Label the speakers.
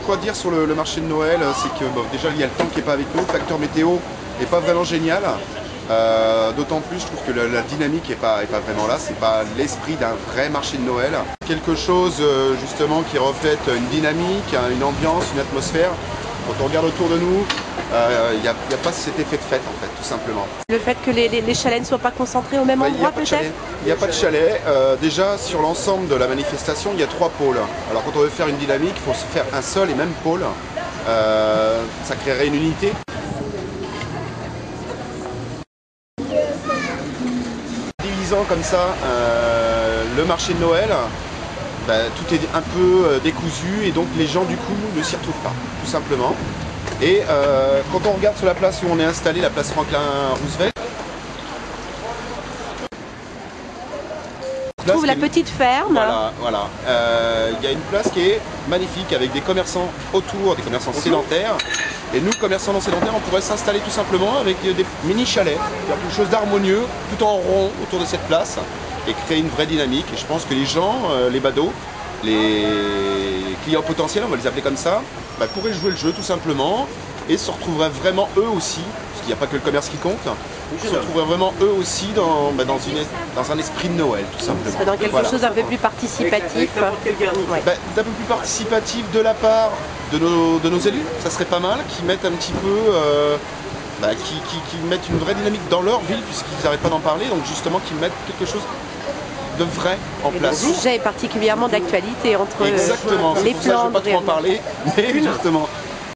Speaker 1: Quoi dire sur le marché de Noël, c'est que déjà il y a le temps qui n'est pas avec nous, le facteur météo n'est pas vraiment génial. D'autant plus je trouve que la dynamique n'est pas vraiment là, c'est pas l'esprit d'un vrai marché de Noël. Quelque chose justement qui reflète une dynamique, une ambiance, une atmosphère. Quand on regarde autour de nous, il n'y a pas cet effet de fête en fait, tout simplement.
Speaker 2: Le fait que les chalets ne soient pas concentrés au même endroit peut-être?
Speaker 1: Il n'y a pas de chalet. Déjà sur l'ensemble de la manifestation, il y a 3 pôles. Alors quand on veut faire une dynamique, il faut se faire un seul et même pôle. Ça créerait une unité. Divisant comme ça le marché de Noël, tout est un peu décousu et donc les gens du coup ne s'y retrouvent pas, tout simplement. Et quand on regarde sur la place où on est installé, la place Franklin Roosevelt,
Speaker 2: On trouve la petite ferme.
Speaker 1: Voilà. Il y a une place qui est magnifique avec des commerçants autour, des commerçants sédentaires. Et nous, commerçants non sédentaires, on pourrait s'installer tout simplement avec des mini chalets, faire quelque chose d'harmonieux, tout en rond autour de cette place et créer une vraie dynamique. Et je pense que les gens, les badauds, les clients potentiels, on va les appeler comme ça, pourraient jouer le jeu tout simplement et se retrouveraient vraiment eux aussi, parce qu'il n'y a pas que le commerce qui compte, se retrouveraient vraiment eux aussi dans un esprit de Noël tout simplement.
Speaker 2: Dans quelque chose d'un peu plus participatif.
Speaker 1: D'un peu plus participatif de la part de nos élus, ça serait pas mal, qui mettent un petit peu, qui mettent une vraie dynamique dans leur ville, puisqu'ils n'arrêtent pas d'en parler, donc justement qu'ils mettent quelque chose de vrai en place.
Speaker 2: Le sujet est particulièrement d'actualité entre
Speaker 1: Exactement,
Speaker 2: les
Speaker 1: plans. Je ne veux pas trop en parler, mais justement.